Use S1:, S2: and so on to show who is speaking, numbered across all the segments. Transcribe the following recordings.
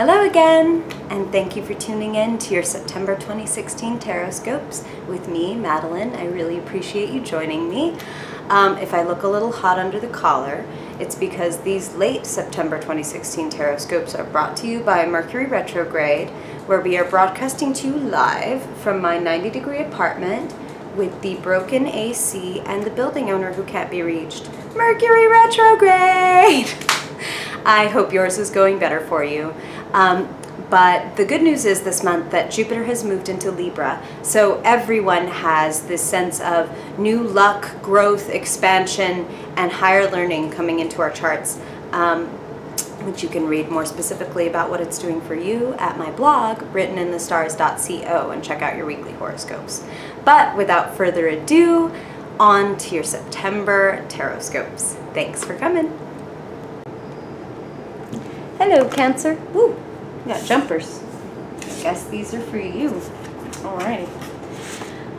S1: Hello again, and thank you for tuning in to your September 2016 Tarot Scopes with me, Madeline. I really appreciate you joining me. If I look a little hot under the collar, it's because these late September 2016 Tarot Scopes are brought to you by Mercury retrograde, where we are broadcasting to you live from my 90-degree apartment with the broken AC and the building owner who can't be reached. Mercury retrograde! I hope yours is going better for you. But the good news is this month that Jupiter has moved into Libra, so everyone has this sense of new luck, growth, expansion, and higher learning coming into our charts, which you can read more specifically about what it's doing for you at my blog, writteninthestars.co, and check out your weekly horoscopes. But without further ado, on to your September Tarot Scopes. Thanks for coming. Hello, Cancer. Woo, we got jumpers. I guess these are for you. Alrighty.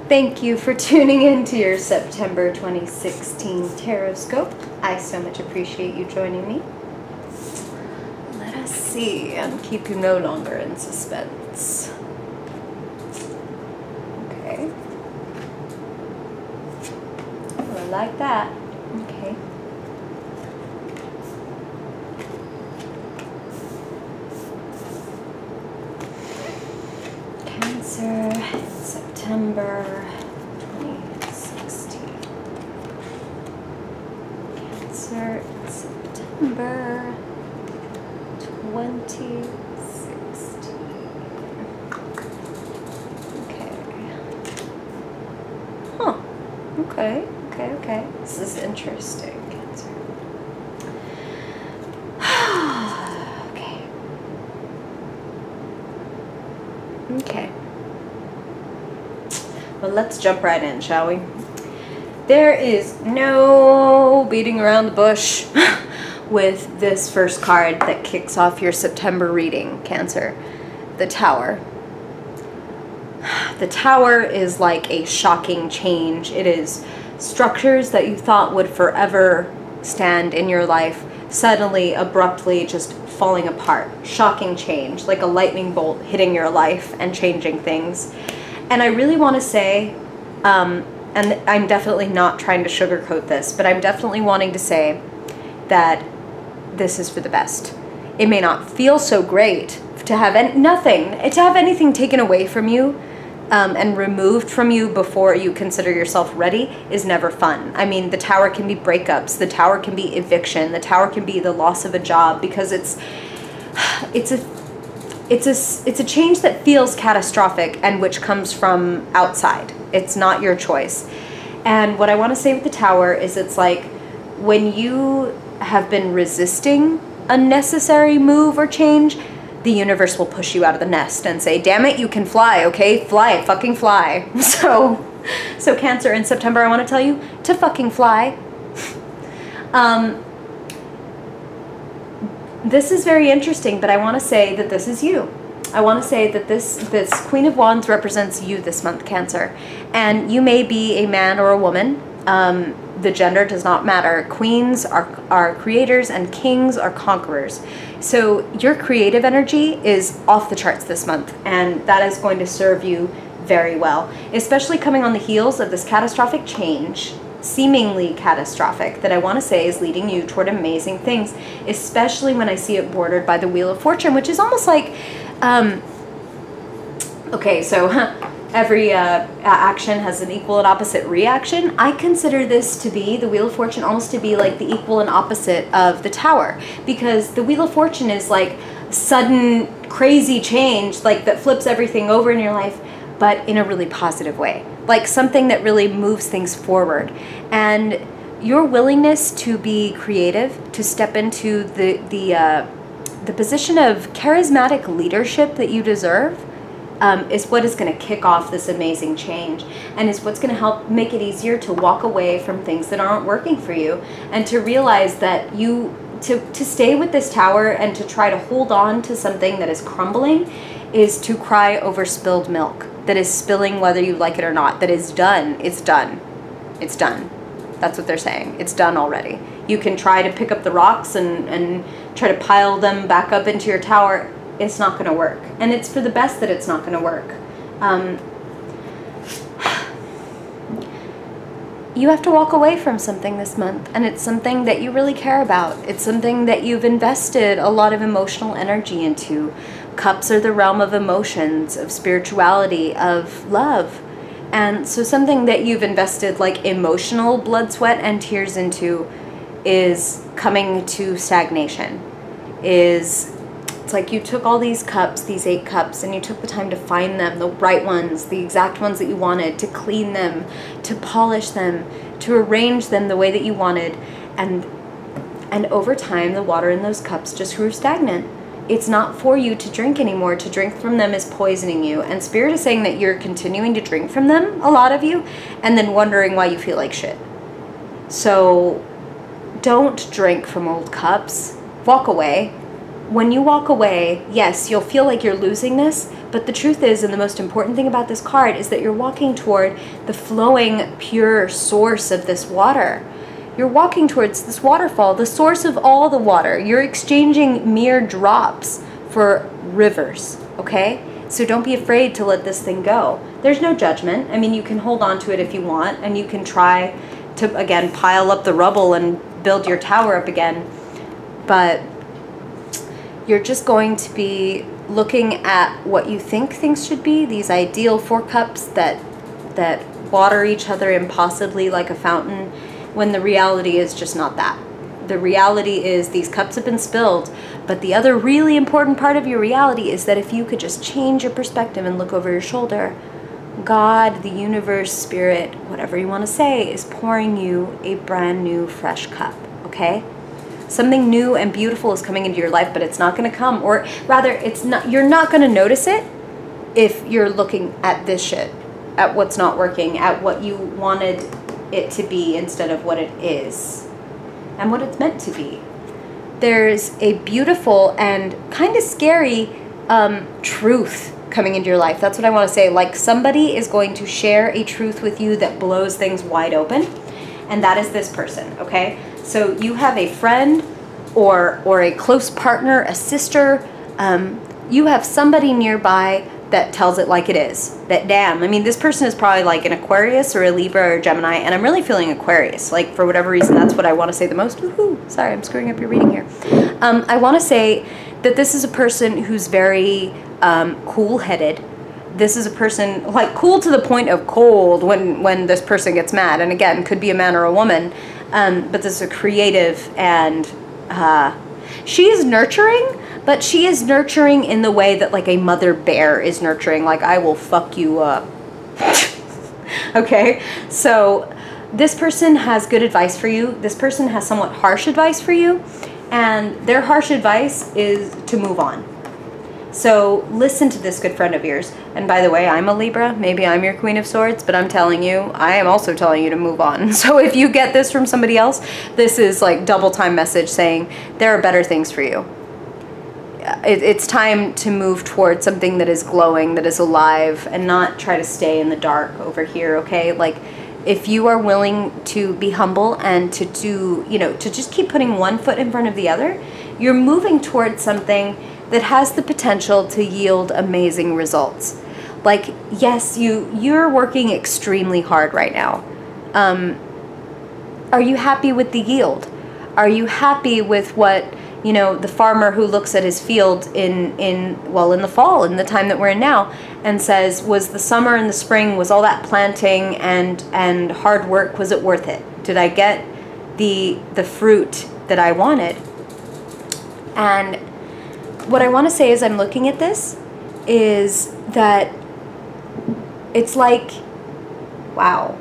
S1: Thank you for tuning in to your September 2016 Tarot Scope. I so much appreciate you joining me. Let us see and keep you no longer in suspense. Okay. Oh, I like that. Okay. September 2016. Cancer, September 2016. Okay. Huh. Okay. This is interesting, Cancer. Okay. Well, let's jump right in, shall we? There is no beating around the bush with this first card that kicks off your September reading, Cancer. The Tower. The Tower is like a shocking change. It is structures that you thought would forever stand in your life suddenly, abruptly just falling apart. Shocking change, like a lightning bolt hitting your life and changing things. And I really want to say, and I'm definitely not trying to sugarcoat this, but I'm definitely wanting to say that this is for the best. It may not feel so great to have anything taken away from you and removed from you before you consider yourself ready is never fun. I mean, the Tower can be breakups, the Tower can be eviction, the Tower can be the loss of a job, because it's a change that feels catastrophic and which comes from outside. It's not your choice. And what I want to say with the Tower is it's like when you have been resisting a necessary move or change, the universe will push you out of the nest and say, damn it, you can fly, okay? Fly, fucking fly. So Cancer, in September, I want to tell you to fucking fly. This is very interesting, but I want to say that this is you. I want to say that this Queen of Wands represents you this month, Cancer. And you may be a man or a woman. The gender does not matter. Queens are creators and kings are conquerors. So your creative energy is off the charts this month, and that is going to serve you very well, especially coming on the heels of this catastrophic change, seemingly catastrophic, that I want to say is leading you toward amazing things, especially when I see it bordered by the Wheel of Fortune, which is almost like, okay, so every action has an equal and opposite reaction. I consider this to be, the Wheel of Fortune, almost to be like the equal and opposite of the Tower, because the Wheel of Fortune is like sudden, crazy change, like that flips everything over in your life, but in a really positive way. Like something that really moves things forward. And your willingness to be creative, to step into the position of charismatic leadership that you deserve, is what is going to kick off this amazing change, and is what's going to help make it easier to walk away from things that aren't working for you, and to realize that to stay with this Tower and to try to hold on to something that is crumbling is to cry over spilled milk. That is spilling whether you like it or not. That is done. It's done. It's done. That's what they're saying. It's done already. You can try to pick up the rocks and try to pile them back up into your tower. it's not going to work. And it's for the best that it's not going to work. You have to walk away from something this month, and it's something that you really care about. It's something that you've invested a lot of emotional energy into. Cups are the realm of emotions, of spirituality, of love. And so something that you've invested like emotional blood, sweat, and tears into is coming to stagnation. It's like you took all these cups, these 8 cups, and you took the time to find them, the right ones, the exact ones that you wanted, to clean them, to polish them, to arrange them the way that you wanted. And over time, the water in those cups just grew stagnant. It's not for you to drink anymore. To drink from them is poisoning you. And Spirit is saying that you're continuing to drink from them, a lot of you, and then wondering why you feel like shit. So don't drink from old cups. Walk away. When you walk away, yes, you'll feel like you're losing this, but the truth is, and the most important thing about this card, is that you're walking toward the flowing, pure source of this water. You're walking towards this waterfall, the source of all the water. You're exchanging mere drops for rivers, okay? So don't be afraid to let this thing go. There's no judgment. I mean, you can hold on to it if you want, and you can try to, again, pile up the rubble and build your tower up again, but you're just going to be looking at what you think things should be, these ideal 4 cups that water each other impossibly like a fountain, when the reality is just not that. The reality is these cups have been spilled, but the other really important part of your reality is that if you could just change your perspective and look over your shoulder, God, the universe, spirit, whatever you want to say, is pouring you a brand new fresh cup, okay? Something new and beautiful is coming into your life, but it's not going to come, or rather, it's not. You're not going to notice it if you're looking at this shit, at what's not working, at what you wanted it to be instead of what it is, and what it's meant to be. There's a beautiful and kind of scary truth coming into your life. That's what I want to say. Like, somebody is going to share a truth with you that blows things wide open, and that is this person, okay? So you have a friend or a close partner, a sister, you have somebody nearby that tells it like it is. That, damn, I mean, this person is probably like an Aquarius or a Libra or a Gemini, and I'm really feeling Aquarius. Like, for whatever reason, that's what I want to say the most. Woohoo! Sorry, I'm screwing up your reading here. I want to say that this is a person who's very cool-headed. This is a person, like, cool to the point of cold when this person gets mad. And again, could be a man or a woman. But this is a creative, and she is nurturing, but she is nurturing in the way that like a mother bear is nurturing, like, I will fuck you up. Okay, so this person has good advice for you. This person has somewhat harsh advice for you, and their harsh advice is to move on. So listen to this good friend of yours. And by the way, I'm a Libra. Maybe I'm your Queen of Swords, but I'm telling you, I am also telling you to move on. So if you get this from somebody else, this is like double time message saying there are better things for you. It's time to move towards something that is glowing, that is alive, and not try to stay in the dark over here, okay? Like, if you are willing to be humble and to do, you know, to just keep putting one foot in front of the other, you're moving towards something that has the potential to yield amazing results. Like, yes, you're working extremely hard right now. Are you happy with the yield? Are you happy with what, you know, the farmer who looks at his field in the fall, in the time that we're in now, and says, was the summer and the spring, was all that planting and hard work, was it worth it? Did I get the fruit that I wanted? And what I want to say as I'm looking at this is that it's like, wow.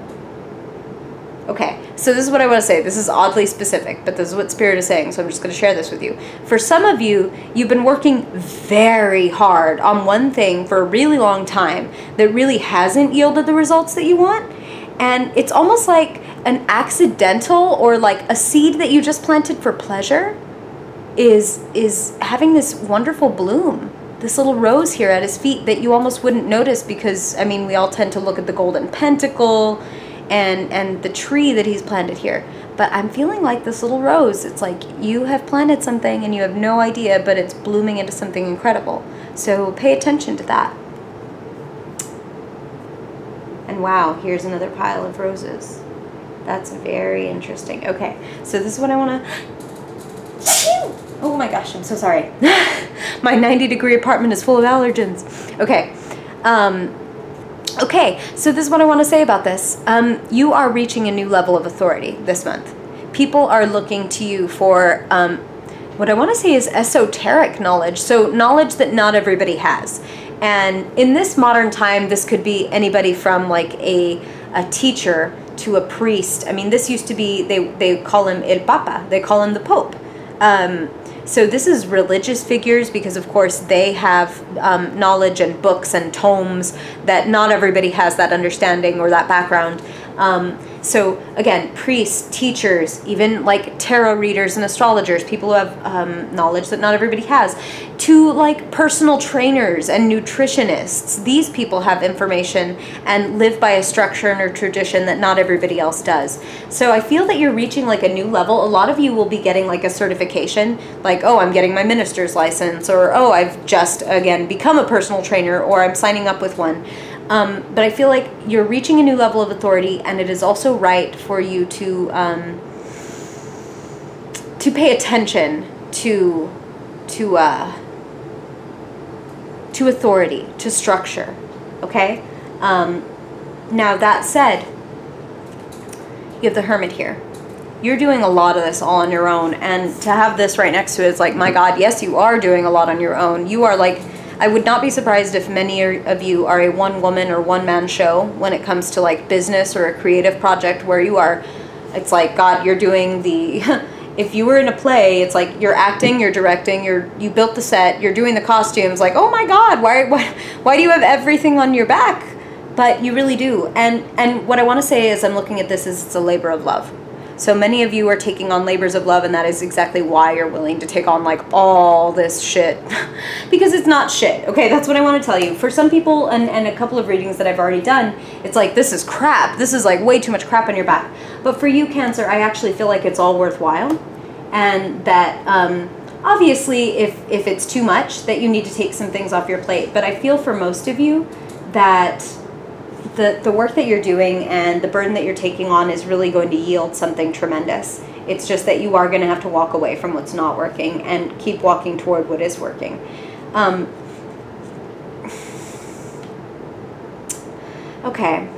S1: Okay, so this is what I want to say. This is oddly specific, but this is what Spirit is saying, so I'm just going to share this with you. For some of you, you've been working very hard on one thing for a really long time that really hasn't yielded the results that you want, and it's almost like an accidental, or like a seed that you just planted for pleasure is having this wonderful bloom, this little rose here at his feet that you almost wouldn't notice, because, I mean, we all tend to look at the golden pentacle and the tree that he's planted here. But I'm feeling like this little rose. It's like you have planted something and you have no idea, but it's blooming into something incredible. So pay attention to that. And wow, here's another pile of roses. That's very interesting. Okay, so this is what I want to... Oh my gosh, I'm so sorry. My 90-degree apartment is full of allergens. Okay. Okay, so this is what I want to say about this. You are reaching a new level of authority this month. People are looking to you for what I want to say is esoteric knowledge, so knowledge that not everybody has. And in this modern time, this could be anybody from like a teacher to a priest. I mean, this used to be, they call him El Papa, they call him the Pope. So this is religious figures because, of course, they have knowledge and books and tomes that not everybody has that understanding or that background. So again, priests, teachers, even like tarot readers and astrologers, people who have knowledge that not everybody has, to like personal trainers and nutritionists. These people have information and live by a structure and a tradition that not everybody else does. So I feel that you're reaching like a new level. A lot of you will be getting like a certification, like, oh, I'm getting my minister's license, or oh, I've just, again, become a personal trainer, or I'm signing up with one. But I feel like you're reaching a new level of authority, and it is also right for you to pay attention to authority, to structure. Okay. Now that said, you have the Hermit here. You're doing a lot of this all on your own, and to have this right next to it is like, my God, yes, you are doing a lot on your own. You are like, I would not be surprised if many of you are a one-woman or one-man show when it comes to like business or a creative project where you are, it's like, God, you're doing the, if you were in a play, it's like you're acting, you're directing, you built the set, you're doing the costumes, like, oh my God, why do you have everything on your back? But you really do. And what I want to say is, I'm looking at this as it's a labor of love. So many of you are taking on labors of love, and that is exactly why you're willing to take on like all this shit. Because it's not shit. Okay, that's what I want to tell you. For some people, and a couple of readings that I've already done, it's like, this is crap. This is like way too much crap on your back. But for you, Cancer, I actually feel like it's all worthwhile. And that obviously if it's too much, that you need to take some things off your plate. But I feel for most of you that the work that you're doing and the burden that you're taking on is really going to yield something tremendous. It's just that you are going to have to walk away from what's not working and keep walking toward what is working. Okay.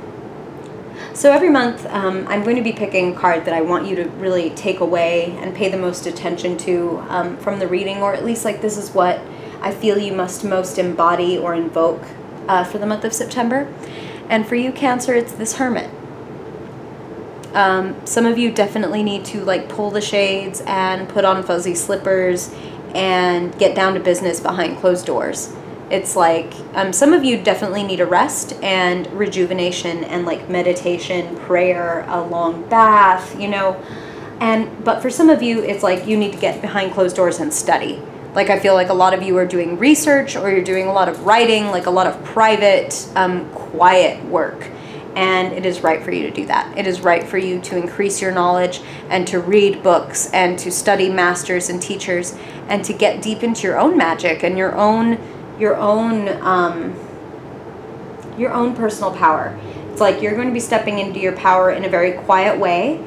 S1: So every month I'm going to be picking a card that I want you to really take away and pay the most attention to from the reading, or at least like this is what I feel you must most embody or invoke for the month of September. And for you, Cancer, it's this Hermit. Some of you definitely need to like pull the shades and put on fuzzy slippers and get down to business behind closed doors. It's like some of you definitely need a rest and rejuvenation and like meditation, prayer, a long bath, you know. But for some of you, it's like you need to get behind closed doors and study. Like I feel like a lot of you are doing research, or you're doing a lot of writing, like a lot of private, quiet work. And it is right for you to do that. It is right for you to increase your knowledge and to read books and to study masters and teachers and to get deep into your own magic and your own personal power. It's like you're going to be stepping into your power in a very quiet way.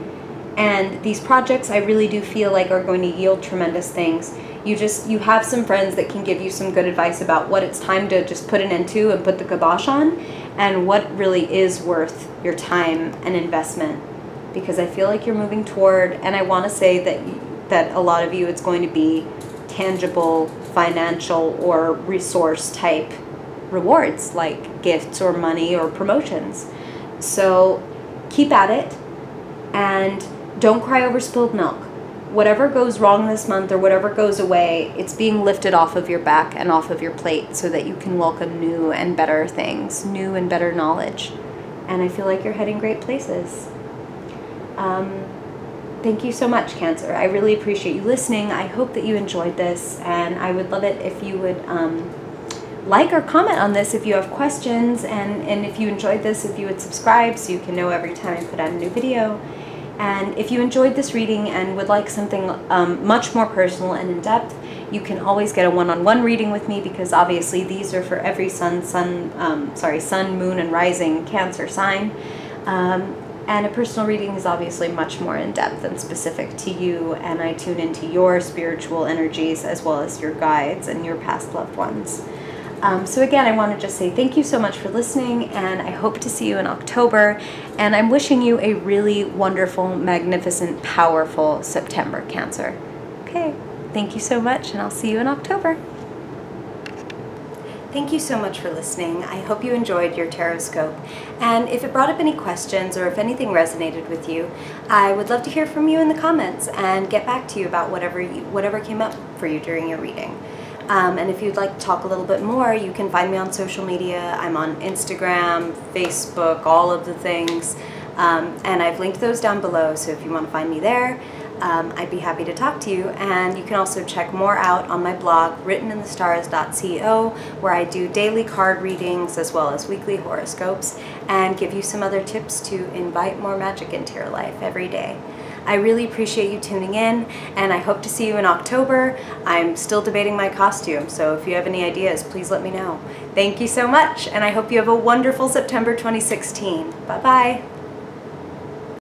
S1: And these projects, I really do feel like are going to yield tremendous things. You have some friends that can give you some good advice about what it's time to just put an end to and put the kibosh on, and what really is worth your time and investment. Because I feel like you're moving toward, and I want to say that a lot of you, it's going to be tangible, financial, or resource type rewards, like gifts or money or promotions. So keep at it, and don't cry over spilled milk. Whatever goes wrong this month or whatever goes away, it's being lifted off of your back and off of your plate so that you can welcome new and better things, new and better knowledge. And I feel like you're heading great places. Thank you so much, Cancer. I really appreciate you listening. I hope that you enjoyed this, and I would love it if you would like or comment on this if you have questions, and if you enjoyed this, if you would subscribe so you can know every time I put out a new video. And if you enjoyed this reading and would like something much more personal and in-depth, you can always get a one-on-one reading with me, because obviously these are for every sun, moon, and rising Cancer sign. And a personal reading is obviously much more in-depth and specific to you, and I tune into your spiritual energies as well as your guides and your past loved ones. So again, I want to just say thank you so much for listening, and I hope to see you in October, and I'm wishing you a really wonderful, magnificent, powerful September, Cancer. Okay, thank you so much, and I'll see you in October. Thank you so much for listening. I hope you enjoyed your tarot scope, and if it brought up any questions or if anything resonated with you, I would love to hear from you in the comments and get back to you about whatever came up for you during your reading. And if you'd like to talk a little bit more, you can find me on social media. I'm on Instagram, Facebook, all of the things, and I've linked those down below, so if you want to find me there, I'd be happy to talk to you. And you can also check more out on my blog, writteninthestars.co, where I do daily card readings as well as weekly horoscopes, and give you some other tips to invite more magic into your life every day. I really appreciate you tuning in, and I hope to see you in October. I'm still debating my costume, so if you have any ideas, please let me know. Thank you so much, and I hope you have a wonderful September 2016. Bye-bye.